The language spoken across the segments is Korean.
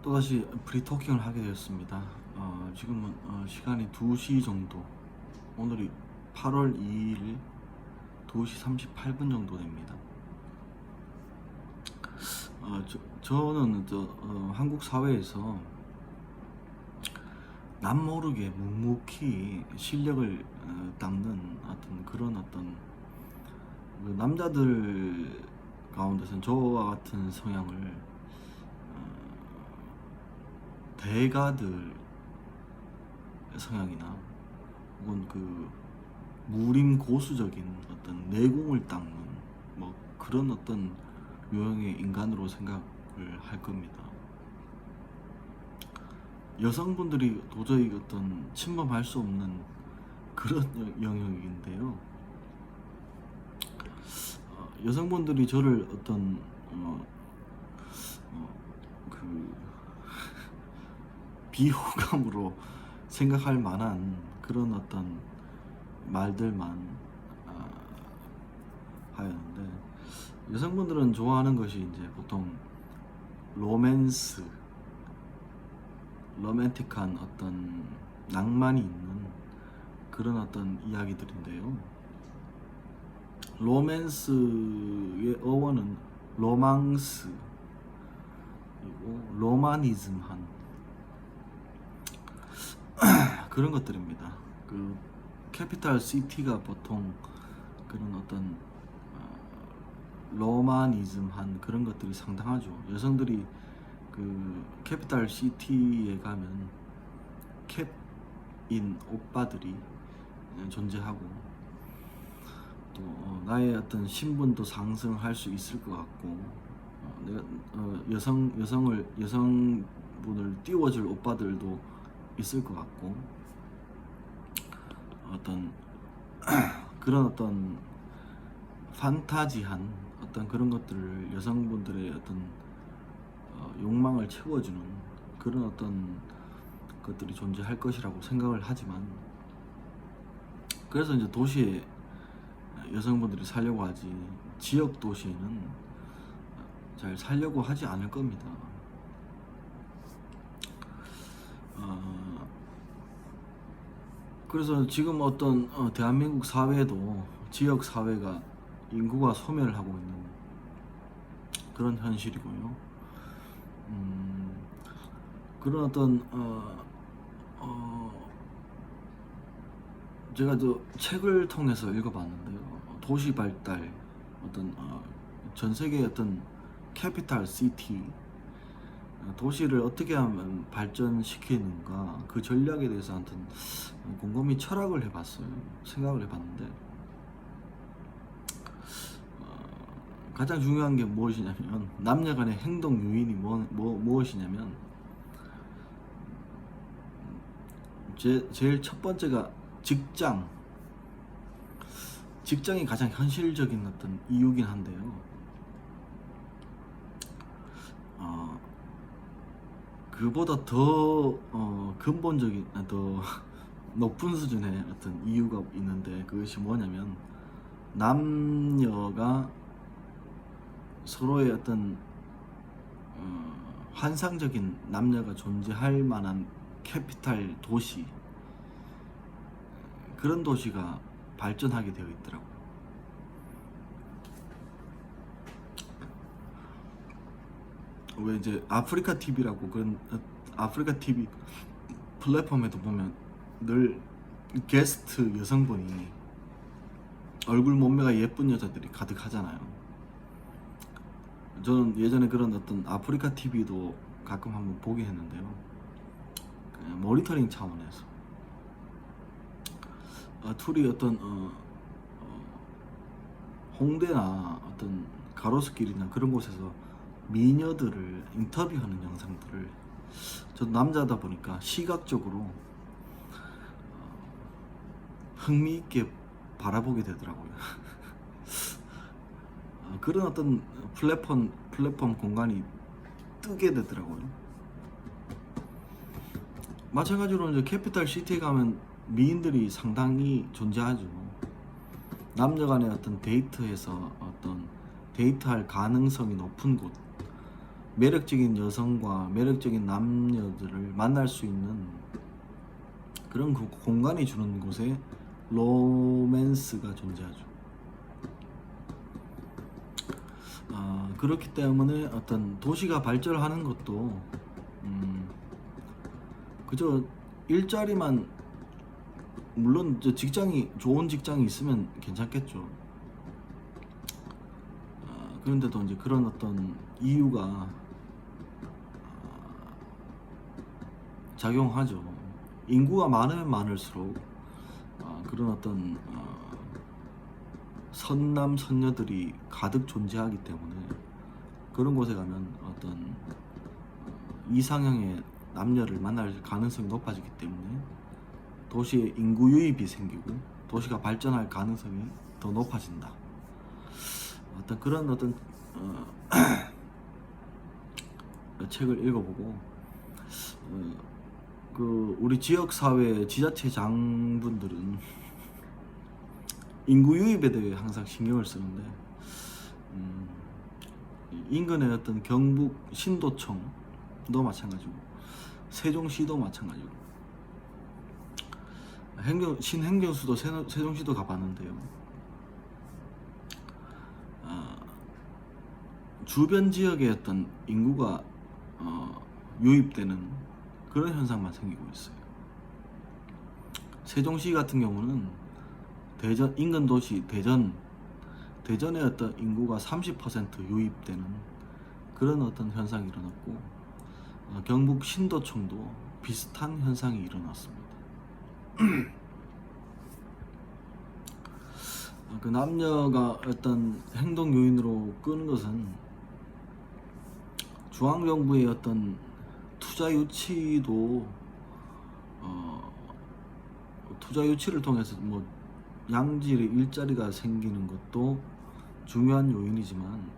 또다시 프리토킹을 하게 되었습니다. 지금은 시간이 2시 정도, 오늘이 8월 2일 2시 38분 정도 됩니다. 저는 한국 사회에서 남 모르게 묵묵히 실력을 닦는 그런 그 남자들 가운데서는 저와 같은 성향을 대가들 성향이나 혹은 그 무림 고수적인 어떤 내공을 닦는 뭐 그런 어떤 유형의 인간으로 생각을 할 겁니다. 여성분들이 도저히 어떤 침범할 수 없는 그런 영역인데요. 여성분들이 저를 어떤 그 비호감으로 생각할 만한 그런 어떤 말들만 하였는데, 여성분들은 좋아하는 것이 이제 보통 로맨틱한 어떤 낭만이 있는 그런 어떤 이야기들인데요. 로맨스의 어원은 로망스, 그리고 로마니즘한 그런 것들입니다. 그 캐피탈 시티가 보통 그런 어떤 로마니즘한 그런 것들이 상당하죠. 여성들이 그 캐피탈 시티에 가면 캡인 오빠들이 존재하고, 또 나의 어떤 신분도 상승할 수 있을 것 같고, 내가 여성분을 띄워줄 오빠들도 있을 것 같고, 어떤 그런 어떤 판타지한 어떤 그런 것들을 여성분들의 어떤 욕망을 채워주는 그런 어떤 것들이 존재할 것이라고 생각을 하지만, 그래서 이제 도시에 여성분들이 살려고 하지 지역 도시에는 잘 살려고 하지 않을 겁니다. 그래서 지금 어떤 대한민국 사회도 지역 사회가 인구가 소멸을 하고 있는 그런 현실이고요. 그런 어떤 제가 책을 통해서 읽어봤는데요. 도시 발달, 어떤 전 세계의 어떤 캐피탈 시티, 도시를 어떻게 하면 발전시키는가, 그 전략에 대해서 아무튼 곰곰이 철학을 해봤어요. 생각을 해봤는데, 가장 중요한 게 무엇이냐면, 남녀 간의 행동 요인이 무엇이냐면, 제일 첫 번째가 직장이 가장 현실적인 어떤 이유긴 한데요. 그보다 더 근본적인, 더 높은 수준의 어떤 이유가 있는데, 그것이 뭐냐면, 남녀가 서로의 어떤 환상적인 남녀가 존재할 만한 캐피탈 도시, 그런 도시가 발전하게 되어 있더라고요. 왜 이제 아프리카 TV라고 그런 아프리카 TV 플랫폼에도 보면 늘 게스트 여성분이 얼굴 몸매가 예쁜 여자들이 가득하잖아요. 저는 예전에 그런 어떤 아프리카 TV도 가끔 한번 보게 했는데요. 그냥 모니터링 차원에서 둘이 어떤 홍대나 어떤 가로수길이나 그런 곳에서 미녀들을 인터뷰하는 영상들을, 저도 남자다 보니까 시각적으로 흥미있게 바라보게 되더라고요. 그런 어떤 플랫폼 공간이 뜨게 되더라고요. 마찬가지로 이제 캐피탈 시티에 가면 미인들이 상당히 존재하죠. 남녀 간의 어떤 데이트에서 어떤 데이트할 가능성이 높은 곳, 매력적인 여성과 매력적인 남녀들을 만날 수 있는 그런 그 공간이 주는 곳에 로맨스가 존재하죠. 그렇기 때문에 어떤 도시가 발전하는 것도 그저 일자리만, 물론 직장이 좋은 직장이 있으면 괜찮겠죠. 그런데도 이제 그런 어떤 이유가 작용하죠. 인구가 많으면 많을수록 그런 어떤 선남 선녀들이 가득 존재하기 때문에 그런 곳에 가면 어떤 이상형의 남녀를 만날 가능성이 높아지기 때문에 도시에 인구 유입이 생기고 도시가 발전할 가능성이 더 높아진다. 어떤 그런 어떤 책을 읽어보고 그 우리 지역 사회 지자체장분들은 인구 유입에 대해 항상 신경을 쓰는데 인근의 어떤 경북 신도청도 마찬가지고 세종시도 마찬가지고 신행정수도 세종시도 가봤는데요. 주변 지역의 어떤 인구가 유입되는 그런 현상만 생기고 있어요. 세종시 같은 경우는 대전 인근 도시 대전의 어떤 인구가 30% 유입되는 그런 어떤 현상이 일어났고 경북 신도청도 비슷한 현상이 일어났습니다. 그 남녀가 어떤 행동 요인으로 끄는 것은 중앙정부의 어떤 투자 유치도 투자 유치를 통해서 뭐 양질의 일자리가 생기는 것도 중요한 요인이지만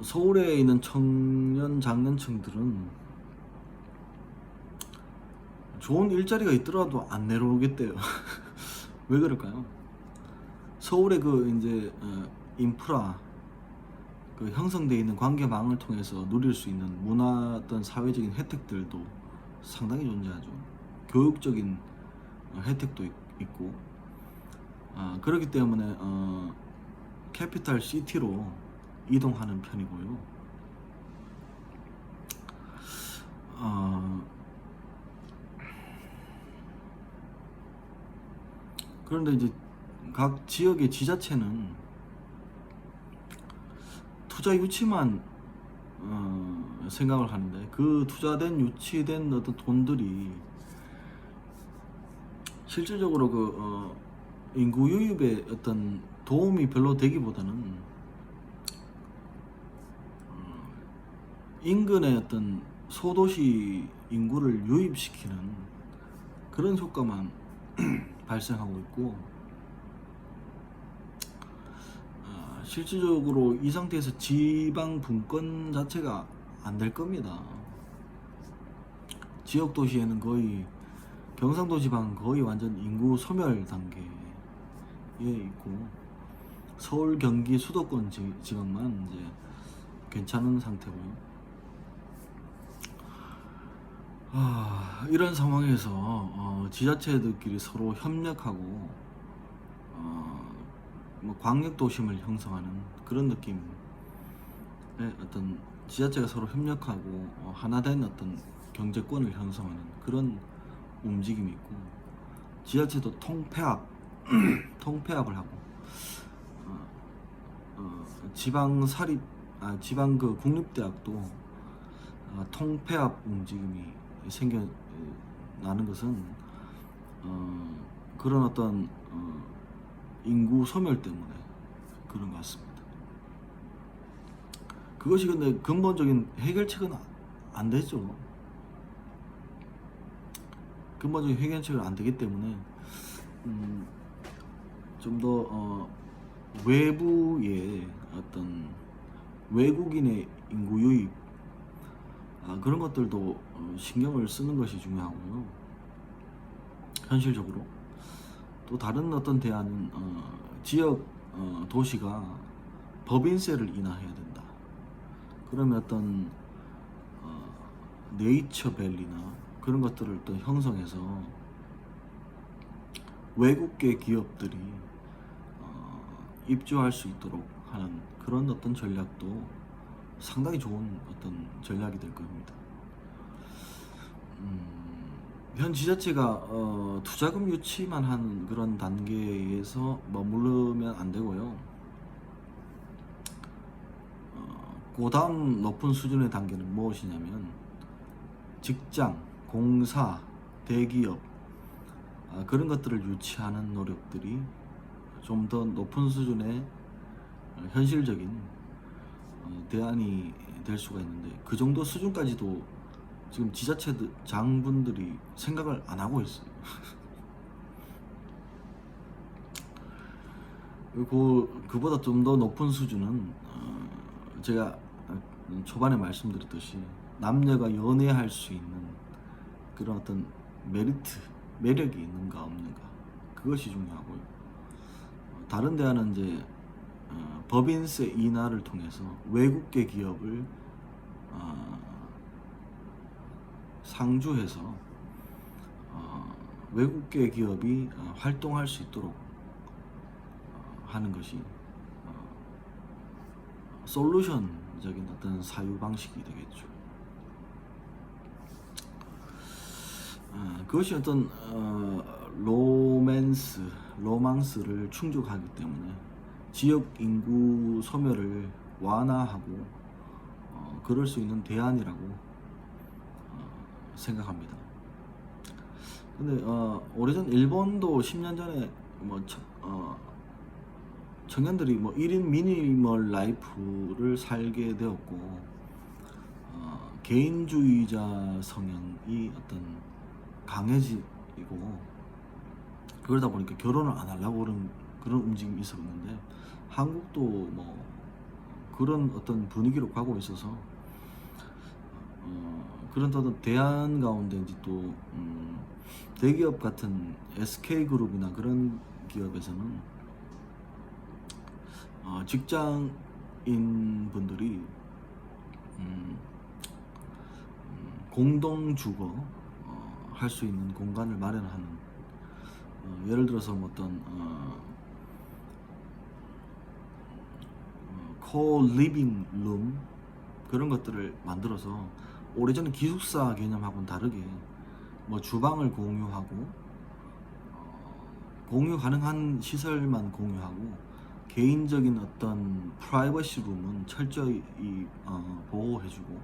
서울에 있는 청년 장년층들은 좋은 일자리가 있더라도 안 내려오겠대요. 왜 그럴까요? 서울의 그 이제 인프라 그 형성되어 있는 관계망을 통해서 누릴 수 있는 문화 어떤 사회적인 혜택들도 상당히 존재하죠. 교육적인 혜택도 있고 그렇기 때문에 캐피탈 시티로 이동하는 편이고요. 그런데 이제 각 지역의 지자체는 투자 유치만 생각을 하는데 그 투자된 유치된 어떤 돈들이 실질적으로 그 인구 유입에 어떤 도움이 별로 되기보다는 인근의 어떤 소도시 인구를 유입시키는 그런 효과만 발생하고 있고 실질적으로 이 상태에서 지방 분권 자체가 안 될 겁니다. 지역 도시에는 거의 경상도 지방 거의 완전 인구 소멸 단계에 있고 서울, 경기, 수도권 지역만 이제 괜찮은 상태고요. 이런 상황에서 지자체들끼리 서로 협력하고 뭐 광역 도심을 형성하는 그런 느낌의 어떤 지자체가 서로 협력하고 하나된 어떤 경제권을 형성하는 그런 움직임이 있고 지자체도 통폐합을 하고 지방 그 국립대학도 통폐합 움직임이 생겨나는 것은 그런 어떤 인구 소멸 때문에 그런 것 같습니다. 그것이 근데 근본적인 해결책은 안 되죠. 근본적인 해결책은 안 되기 때문에 좀 더 외부의 어떤 외국인의 인구 유입 그런 것들도 신경을 쓰는 것이 중요하고요. 현실적으로 또 다른 어떤 대안은 지역 도시가 법인세를 인하해야 된다. 그러면 어떤 네이처밸리나 그런 것들을 또 형성해서 외국계 기업들이 입주할 수 있도록 하는 그런 어떤 전략도 상당히 좋은 어떤 전략이 될 겁니다. 현 지자체가 투자금 유치만 한 그런 단계에서 머무르면 안 되고요. 그 다음 높은 수준의 단계는 무엇이냐면 직장, 공사, 대기업 그런 것들을 유치하는 노력들이 좀 더 높은 수준의 현실적인 대안이 될 수가 있는데 그 정도 수준까지도 지금 지자체 장분들이 생각을 안 하고 있어요. 그리고 그보다 좀 더 높은 수준은 제가 초반에 말씀드렸듯이 남녀가 연애할 수 있는 그런 어떤 매력이 있는가 없는가 그것이 중요하고요. 다른 대안은 이제 법인세 인하를 통해서 외국계 기업을 상주해서 외국계 기업이 활동할 수 있도록 하는 것이 솔루션적인 어떤 사유 방식이 되겠죠. 그것이 어떤 로망스를 충족하기 때문에 지역 인구 소멸을 완화하고 그럴 수 있는 대안이라고 생각합니다. 근데 오래전 일본도 10년 전에 뭐 청년들이 뭐 1인 미니멀 라이프를 살게 되었고 개인주의자 성향이 어떤 강해지고 그러다 보니까 결혼을 안 하려고 그런 움직임이 있었는데 한국도 뭐 그런 어떤 분위기로 가고 있어서 그런 어떤 대안 가운데 이제 또 대기업 같은 SK그룹이나 그런 기업에서는 직장인 분들이 공동 주거 할 수 있는 공간을 마련하는 예를 들어서 뭐 어떤 co-living room 그런 것들을 만들어서 오래전에 기숙사 개념하고는 다르게 뭐 주방을 공유하고 공유 가능한 시설만 공유하고 개인적인 어떤 프라이버시 룸은 철저히 보호해주고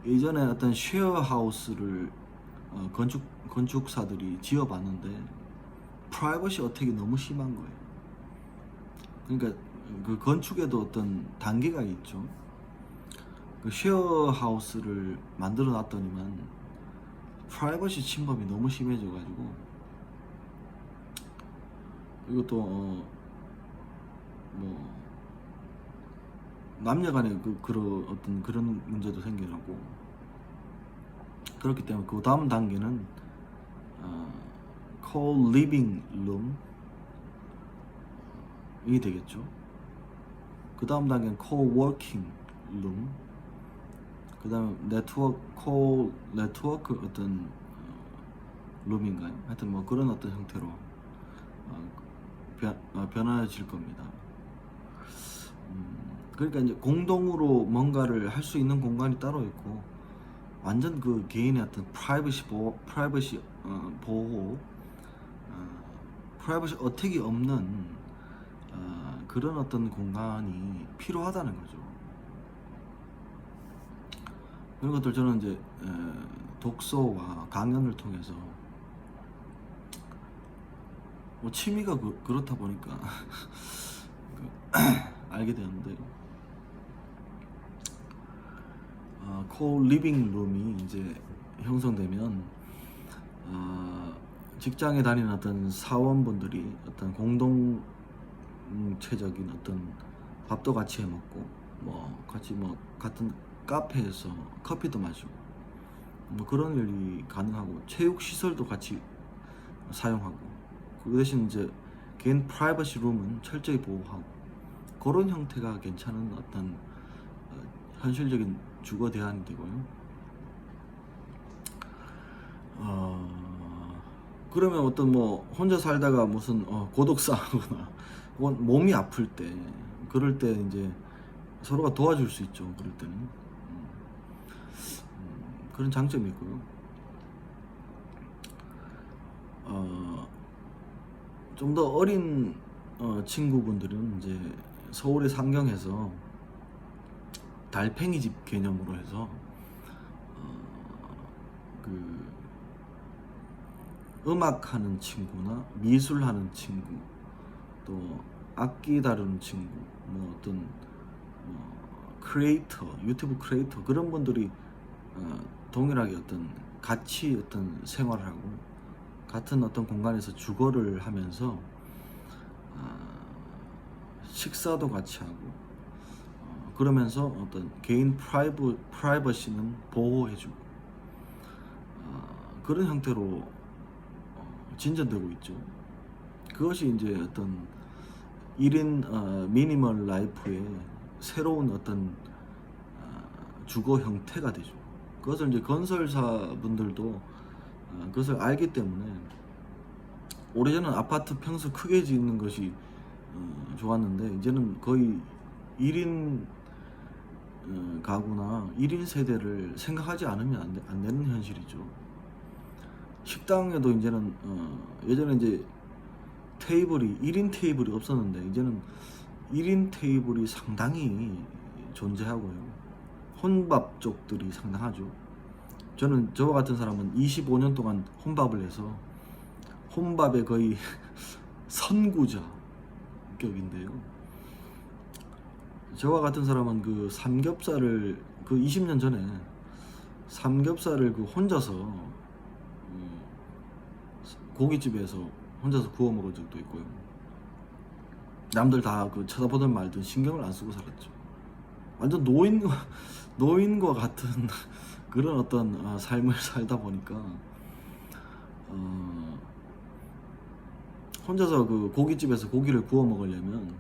예전에 어떤 쉐어하우스를 건축사들이 지어봤는데 프라이버시 어택이 너무 심한 거예요. 그러니까 그 건축에도 어떤 단계가 있죠. 그 쉐어하우스를 만들어 놨더니만 프라이버시 침범이 너무 심해져가지고 이것도 뭐 남녀간의 그런 문제도 생겨나고 그렇기 때문에 그 다음 단계는 co-living room이 되겠죠. 그 다음 단계는 co-working room, 그 다음에 네트워크 어떤 룸인가요? 하여튼 뭐 그런 어떤 형태로 변화해질 겁니다. 그러니까 이제 공동으로 뭔가를 할 수 있는 공간이 따로 있고 완전 그 개인의 어떤 프라이버시 보호, 프라이버시 어택이 없는 그런 어떤 공간이 필요하다는 거죠. 이런 것들 저는 이제 독서와 강연을 통해서 뭐 취미가 그렇다 보니까 알게 되었는데 co-living 룸이 이제 형성되면 직장에 다니는 어떤 사원분들이 어떤 공동체적인 어떤 밥도 같이 해 먹고 뭐 같이 뭐 같은 카페에서 커피도 마시고 뭐 그런 일이 가능하고 체육 시설도 같이 사용하고 그 대신 이제 개인 프라이버시 룸은 철저히 보호하고 그런 형태가 괜찮은 어떤 현실적인 주거 대안이 되고요. 그러면 어떤 뭐 혼자 살다가 무슨 고독사하거나 혹은 몸이 아플 때, 그럴 때 이제 서로가 도와줄 수 있죠. 그럴 때는 그런 장점이 있고요. 좀 더 어린 친구분들은 이제 서울의 상경에서 달팽이 집 개념으로 해서 그 음악하는 친구나 미술하는 친구, 또 악기 다루는 친구, 뭐 어떤 크리에이터, 유튜브 크리에이터, 그런 분들이 동일하게 어떤 같이 어떤 생활을 하고 같은 어떤 공간에서 주거를 하면서 식사도 같이 하고 그러면서 어떤 개인 프라이버시는 보호해주고 그런 형태로 진전되고 있죠. 그것이 이제 어떤 1인 미니멀 라이프의 새로운 어떤 주거 형태가 되죠. 그것을 이제 건설사 분들도 그것을 알기 때문에 오래전은 아파트 평수 크게 짓는 것이 좋았는데 이제는 거의 1인 가구나 1인 세대를 생각하지 않으면 안 되는 현실이죠. 식당에도 이제는 예전에 이제 테이블이 1인 테이블이 없었는데 이제는 1인 테이블이 상당히 존재하고요. 혼밥 쪽들이 상당하죠. 저는 저와 같은 사람은 25년 동안 혼밥을 해서 혼밥의 거의 선구자격인데요. 저와 같은 사람은 그 삼겹살을 그 20년 전에 삼겹살을 그 혼자서 고깃집에서 혼자서 구워 먹은 적도 있고요. 남들 다 그 쳐다보든 말든 신경을 안 쓰고 살았죠. 완전 노인과 같은 그런 어떤 삶을 살다 보니까 혼자서 그 고깃집에서 고기를 구워 먹으려면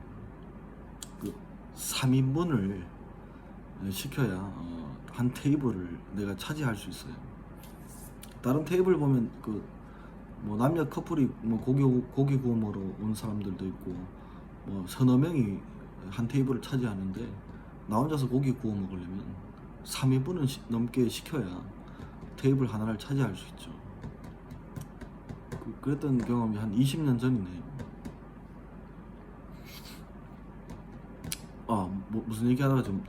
그 3인분을 시켜야 한 테이블을 내가 차지할 수 있어요. 다른 테이블 보면 그 뭐 남녀 커플이 뭐 고기 구워 먹으러 온 사람들도 있고 뭐 서너 명이 한 테이블을 차지하는데 나 혼자서 고기 구워 먹으려면 3인분은 넘게 시켜야 테이블 하나를 차지할 수 있죠. 그랬던 경험이 한 20년 전이네요. 뭐 무슨 얘기하다가 좀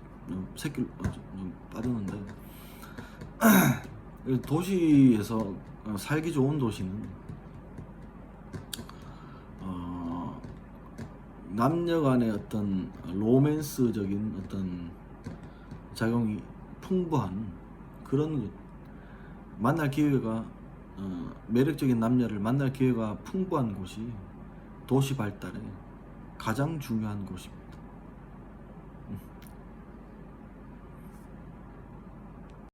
새길 좀 빠졌는데 도시에서 살기 좋은 도시는 남녀 간의 어떤 로맨스적인 어떤 작용이 풍부한 그런 곳, 만날 기회가 매력적인 남녀를 만날 기회가 풍부한 곳이 도시 발달에 가장 중요한 곳입니다.